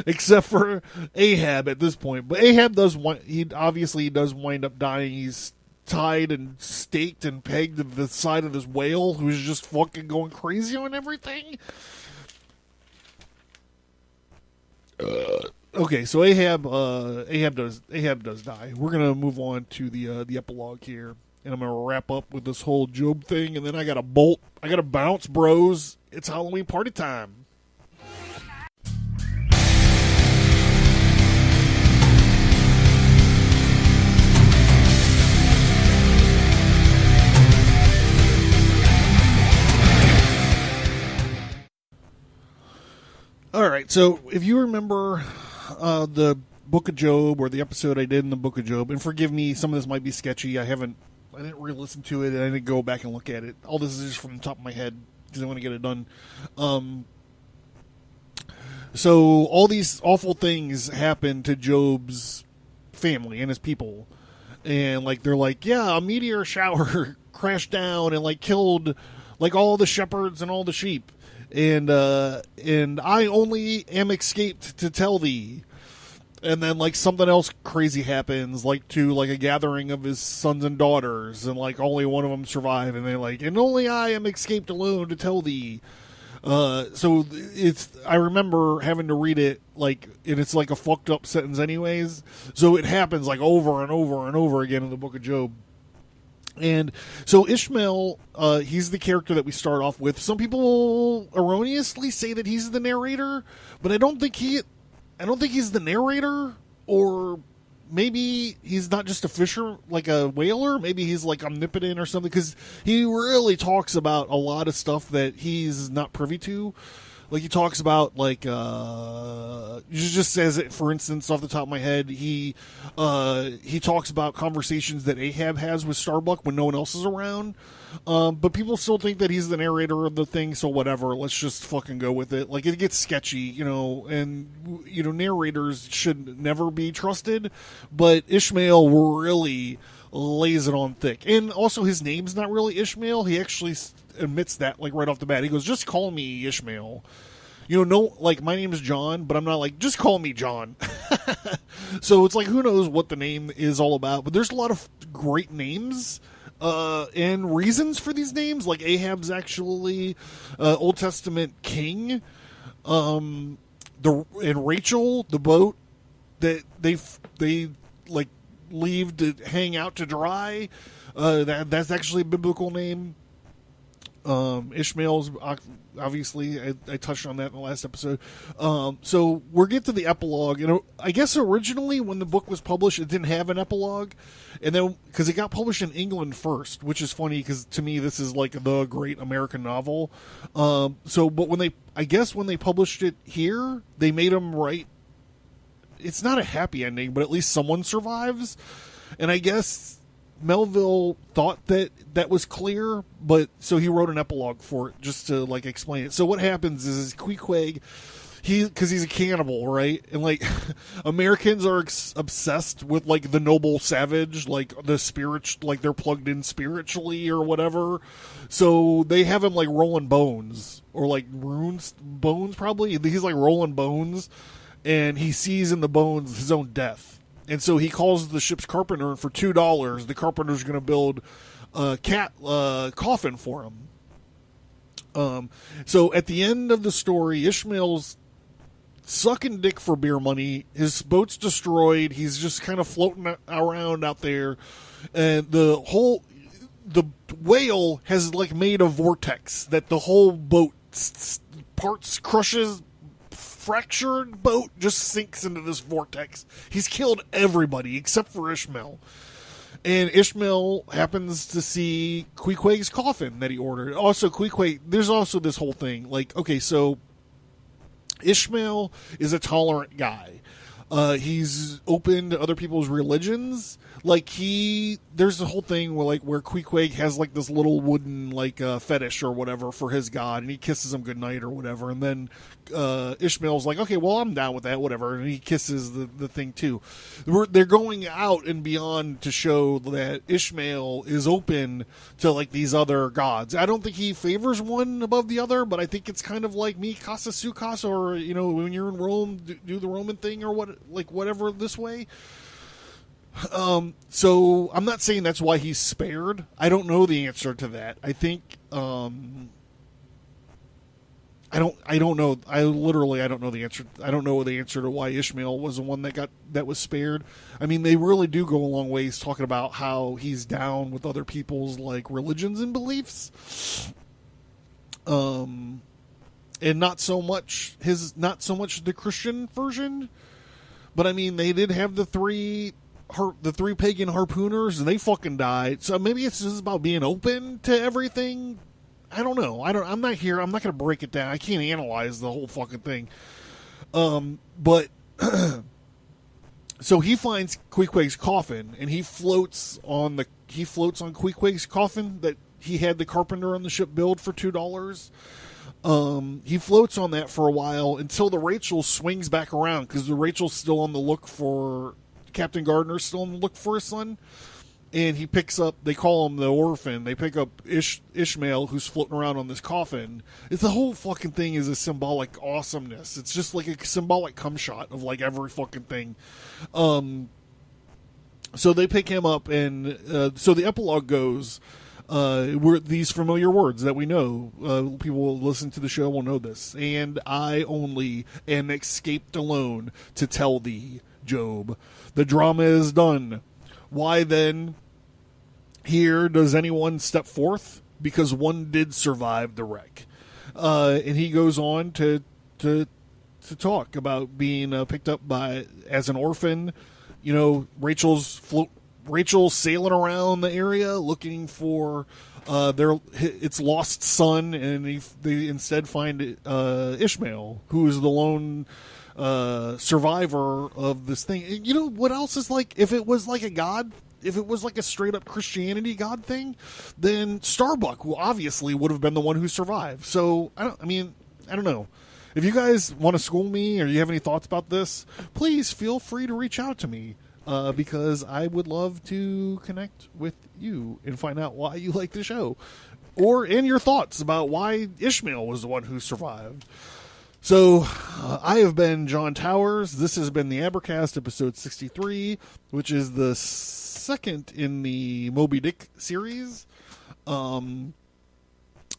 except for Ahab at this point. But Ahab does wind up dying. He's tied and staked and pegged to the side of this whale who's just fucking going crazy on everything. Okay, so Ahab does die. We're gonna move on to the epilogue here, and I'm gonna wrap up with this whole Job thing, and then I gotta bolt. I gotta bounce, bros. It's Halloween party time. All right, so if you remember the Book of Job, or the episode I did in the Book of Job, and forgive me, some of this might be sketchy. I didn't re-listen to it, and I didn't go back and look at it. All this is just from the top of my head because I want to get it done. So all these awful things happen to Job's family and his people, and like they're like, yeah, a meteor shower crashed down and like killed like all the shepherds and all the sheep. And I only am escaped to tell thee. And then like something else crazy happens, like to like a gathering of his sons and daughters, and like only one of them survive, and they're like, and only I am escaped alone to tell thee. So I remember having to read it like, and it's like a fucked up sentence anyways. So it happens like over and over and over again in the Book of Job. And so Ishmael, he's the character that we start off with. Some people erroneously say that he's the narrator, but I don't think he's the narrator, or maybe he's not just a fisher, like a whaler. Maybe he's like omnipotent or something, because he really talks about a lot of stuff that he's not privy to. Like he talks about like he just says it, for instance, off the top of my head, he talks about conversations that Ahab has with Starbuck when no one else is around. But people still think that he's the narrator of the thing, so whatever, let's just fucking go with it. Like, it gets sketchy, you know, and, you know, narrators should never be trusted, but Ishmael really lays it on thick. And also, his name's not really Ishmael. He actually admits that, like, right off the bat. He goes, just call me Ishmael. You know, no, like, my name is John, but I'm not like, just call me John. So it's like, who knows what the name is all about, but there's a lot of great names and reasons for these names. Like Ahab's actually Old Testament king. And Rachel, the boat that they like leave to hang out to dry. That's actually a biblical name. Ishmael's obviously, I touched on that in the last episode. So we'll get to the epilogue. And I guess originally when the book was published, it didn't have an epilogue, and then because it got published in England first, which is funny because to me this is like the great American novel. But when they published it here, they made him write. It's not a happy ending, but at least someone survives, and I guess Melville thought that was clear, but so he wrote an epilogue for it just to like explain it. So what happens is Queequeg, because he's a cannibal, right? And like Americans are obsessed with like the noble savage, like the spirit, like they're plugged in spiritually or whatever. So they have him like rolling bones or like bones probably. He's like rolling bones, and he sees in the bones his own death. And so he calls the ship's carpenter, and for $2, the carpenter's going to build a coffin for him. So at the end of the story, Ishmael's sucking dick for beer money. His boat's destroyed. He's just kind of floating around out there. And the whale has like made a vortex that the whole boat crushes. Fractured boat just sinks into this vortex. He's killed everybody except for Ishmael. And Ishmael happens to see Queequeg's coffin that he ordered. Also, Queequeg, there's also this whole thing. Like, okay, so Ishmael is a tolerant guy. He's open to other people's religions. Like there's the whole thing where Queequeg has like this little wooden like fetish or whatever for his god, and he kisses him goodnight or whatever. And then Ishmael's like, okay, well, I'm down with that, whatever. And he kisses the thing too. They're going out and beyond to show that Ishmael is open to like these other gods. I don't think he favors one above the other, but I think it's kind of like me casa su casa, or you know, when you're in Rome, do the Roman thing or whatever this way. So I'm not saying that's why he's spared. I don't know the answer to that. I think I don't know. I don't know the answer. I don't know the answer to why Ishmael was the one that was spared. I mean, they really do go a long ways talking about how he's down with other people's like religions and beliefs. And not so much the Christian version, but I mean they did have the three pagan harpooners and they fucking died. So maybe it's just about being open to everything. I don't know. I'm not here. I'm not going to break it down. I can't analyze the whole fucking thing. But so he finds Queequeg's coffin and he floats on Queequeg's coffin that he had the carpenter on the ship build for $2. He floats on that for a while until the Rachel swings back around because the Rachel's still on the look for Captain Gardner's still on the look for his son. And he picks up, they call him the orphan, they pick up Ishmael, who's floating around on this coffin. The whole fucking thing is a symbolic awesomeness. It's just like a symbolic cum shot of like every fucking thing. So they pick him up, and so the epilogue goes, we're these familiar words that we know. People who listen to the show will know this. And I only am escaped alone to tell thee, Job. The drama is done. Why then, here does anyone step forth? Because one did survive the wreck. And he goes on to talk about being picked up as an orphan. You know, Rachel's sailing around the area looking for its lost son, and they instead find Ishmael, who is the lone survivor of this thing. You know what else is like? If it was like a god, if it was like a straight up Christianity god thing, then Starbuck obviously would have been the one who survived. So I don't know. If you guys want to school me or you have any thoughts about this, please feel free to reach out to me. Because I would love to connect with you and find out why you like the show, and your thoughts about why Ishmael was the one who survived. So, I have been John Towers. This has been the Abercast, episode 63, which is the second in the Moby Dick series.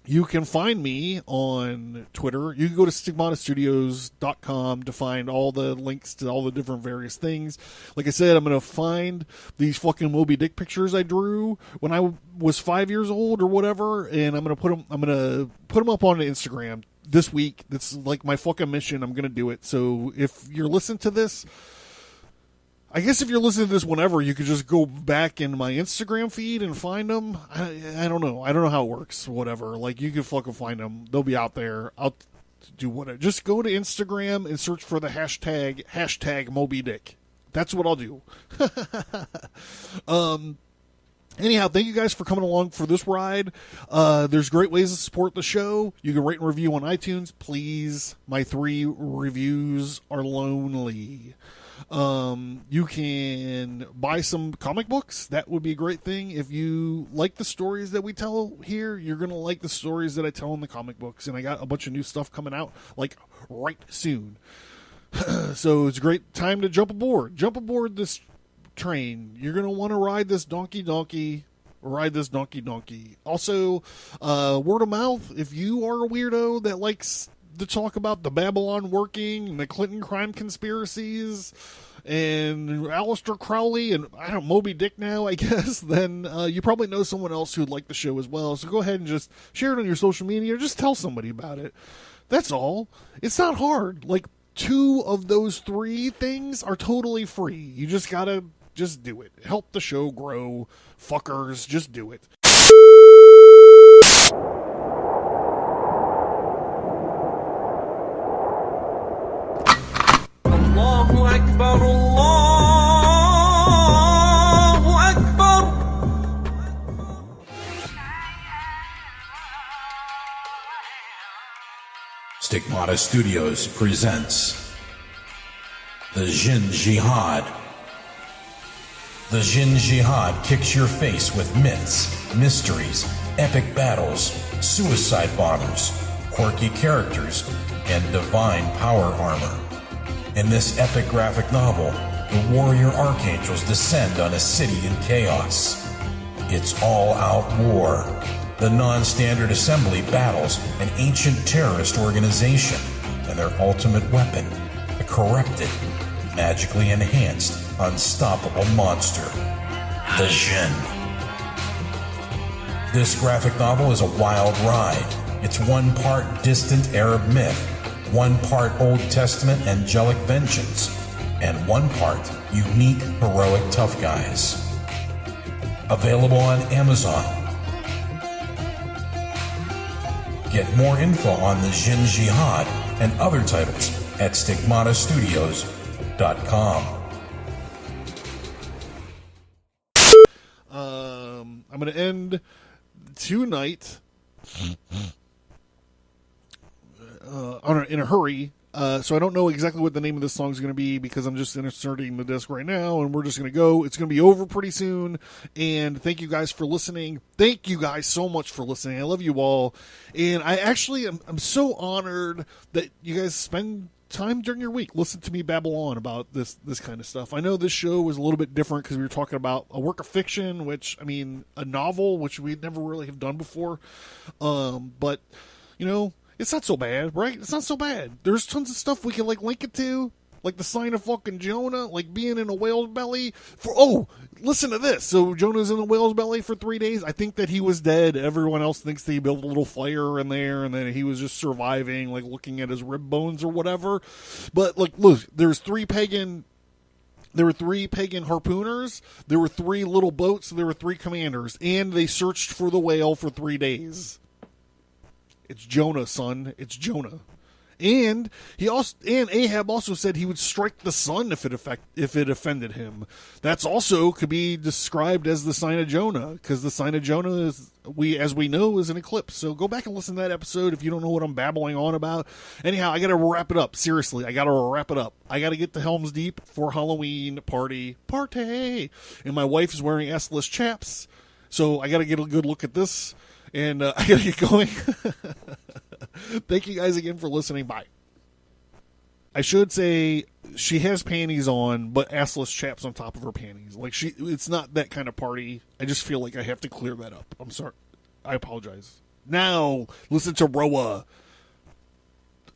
You can find me on Twitter. You can go to stigmatastudios.com to find all the links to all the different various things. Like I said, I'm going to find these fucking Moby Dick pictures I drew when I was 5 years old or whatever, and I'm going to put them up on Instagram this week. That's like my fucking mission. I'm going to do it. So if you're listening to this, I guess if you're listening to this whenever, you could just go back in my Instagram feed and find them. I don't know. I don't know how it works. Whatever. Like, you can fucking find them. They'll be out there. I'll do whatever. Just go to Instagram and search for the hashtag Moby Dick. That's what I'll do. Anyhow, thank you guys for coming along for this ride. There's great ways to support the show. You can rate and review on iTunes. Please, my 3 reviews are lonely. You can buy some comic books. That would be a great thing. If you like the stories that we tell here, you're going to like the stories that I tell in the comic books. And I got a bunch of new stuff coming out, like, right soon. So it's a great time to jump aboard. Jump aboard this train. You're going to want to ride this donkey. Also, word of mouth, if you are a weirdo that likes to talk about the Babylon working and the Clinton crime conspiracies and Aleister Crowley and Moby Dick now, I guess, then you probably know someone else who'd like the show as well. So go ahead and just share it on your social media or just tell somebody about it. That's all. It's not hard. Like, 2 of those 3 things are totally free. You just gotta do it. Help the show grow. Fuckers, just do it. Allahu Akbar, Allahu Akbar. Stigmata Studios presents The Jinn Jihad. The Jinn Jihad kicks your face with myths, mysteries, epic battles, suicide bombers, quirky characters, and divine power armor. In this epic graphic novel, the warrior archangels descend on a city in chaos. It's all-out war. The non-standard assembly battles an ancient terrorist organization and their ultimate weapon, a corrupted, magically enhanced, unstoppable monster, the Jinn. This graphic novel is a wild ride. It's one part distant Arab myth, one part Old Testament angelic vengeance, and one part unique heroic tough guys. Available on Amazon. Get more info on the Jinn Jihad and other titles at stigmatastudios.com. I'm going to end tonight in a hurry. So I don't know exactly what the name of this song is going to be because I'm just inserting the disc right now, and we're just going to go. It's going to be over pretty soon, and thank you guys for listening. Thank you guys so much for listening. I love you all, and I actually I'm so honored that you guys spend time during your week listen to me babble on about this kind of stuff. I know this show was a little bit different because we were talking about a work of fiction, which I mean a novel, which we never really have done before, but you know. It's not so bad, right? It's not so bad. There's tons of stuff we can link it to, like the sign of fucking Jonah, like being in a whale's belly. Listen to this. So Jonah's in a whale's belly for 3 days. I think that he was dead. Everyone else thinks that he built a little fire in there, and then he was just surviving, like looking at his rib bones or whatever. But look, there were three pagan harpooners, there were 3 little boats, there were 3 commanders, and they searched for the whale for 3 days. It's Jonah, son. It's Jonah. And Ahab also said he would strike the sun if it offended him. That's also could be described as the sign of Jonah, because the sign of Jonah is as we know is an eclipse. So go back and listen to that episode if you don't know what I'm babbling on about. Anyhow, I got to wrap it up. Seriously, I got to wrap it up. I got to get to Helm's Deep for Halloween party, and my wife is wearing S-less chaps, so I got to get a good look at this. And I gotta get going. Thank you guys again for listening. Bye. I should say she has panties on, but assless chaps on top of her panties. It's not that kind of party. I just feel like I have to clear that up. I'm sorry. I apologize. Now, listen to Roa,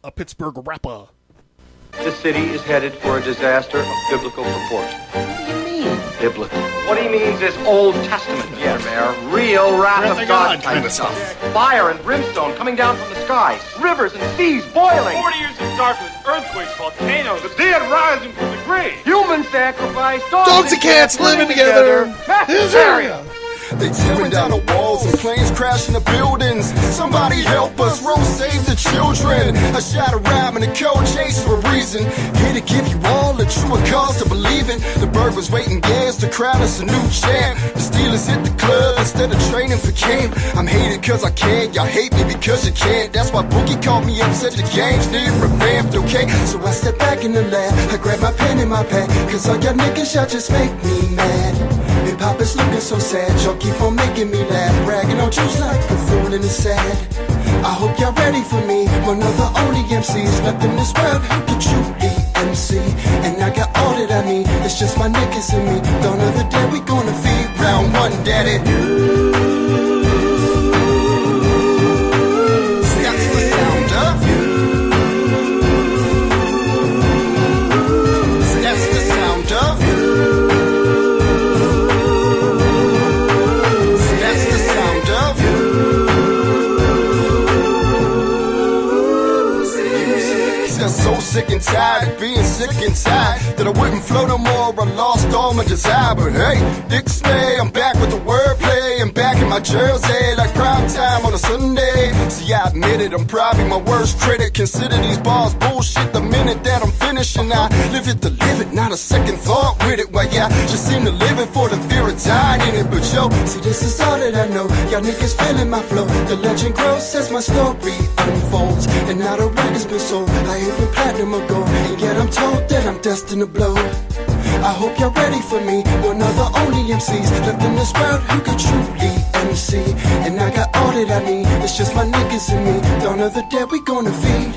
a Pittsburgh rapper. This city is headed for a disaster of biblical proportion. What do you mean? Biblical. What he means is Old Testament, Mr. Mayor. Real wrath of God kind of stuff. Fire and brimstone coming down from the skies. Rivers and seas boiling. 40 years of darkness, earthquakes, volcanoes, the dead rising from the grave. Human sacrifice. Dogs and cats living together. Mass hysteria. They tearing down the walls and planes crashing the buildings. Somebody help us, Rose save the children. I shot a rhyme in a cold chase for a reason. Here to give you all the true cause to believe in. The bird was waiting years to crown us a new champ. The Steelers hit the club instead of training for camp. I'm hated cause I can, y'all hate me because you can't. That's why Boogie called me up, said the game's need revamped, okay? So I step back in the lab, I grab my pen and my pad, cause all y'all niggas, y'all just make me mad. Hip-hop is looking so sad, y'all keep on making me laugh, bragging on juice like a fool and it's sad. I hope y'all ready for me, one of the only MCs left in this world who can truly MC. And I got all that I need, it's just my niggas and me. Gone are the day we gonna feed round one, daddy. That's the sound of you. That's the sound of you. So sick and tired of being sick and tired that I wouldn't flow no more, I lost all my desire. But hey, Dixie, I'm back with the wordplay and back in my jersey like prime time on a Sunday. See, I admit it, I'm probably my worst critic. Consider these bars bullshit the minute that I'm finishing. I live it to live it, not a second thought with it. Well, yeah, just seem to live it for the fear of dying in it. But yo, see, this is all that I know. Y'all niggas feeling my flow. The legend grows as my story unfolds, and now the record's been sold. I ain't been platinum or gold, and yet I'm told that I'm destined to blow. I hope you're ready for me, one of the only MCs left in this world who could truly MC. And I got all that I need, it's just my niggas and me. Dawn of the dead we gonna feed.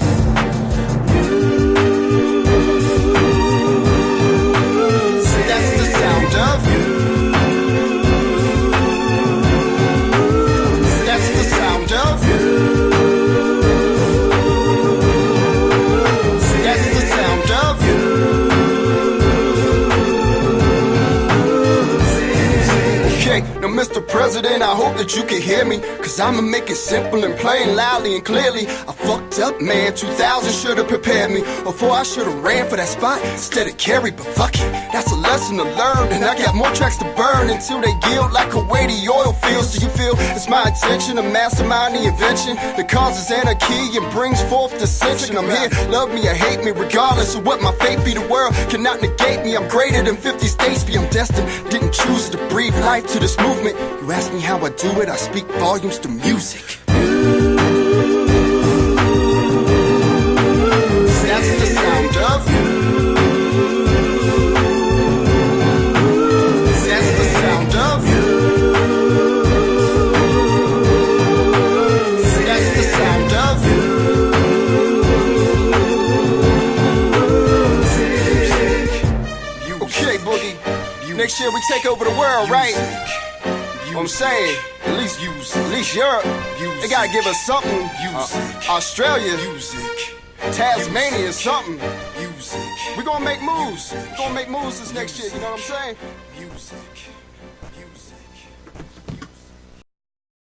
Mr. President, I hope that you can hear me, cause I'ma make it simple and plain, loudly and clearly. I fucked up, man, 2000 should've prepared me, before I should've ran for that spot instead of Kerry. But fuck it, that's a lesson to learn, and I got more tracks to burn until they gild like Kuwaiti oil fields. Do you feel it's my intention to mastermind the invention that causes anarchy and brings forth dissension? I'm here, love me or hate me, regardless of what my fate be. The world cannot negate me, I'm greater than 50 states be. I'm destined, didn't choose to breathe life to this movement. You ask me how I do it, I speak volumes to music. That's the sound of. That's the sound of. That's the sound of. Okay, Boogie. Next year we take over the world, right? I'm saying, at least Europe. They gotta give us something. Australia, Tasmania, something. We gonna make moves. We gonna make moves this next year. You know what I'm saying?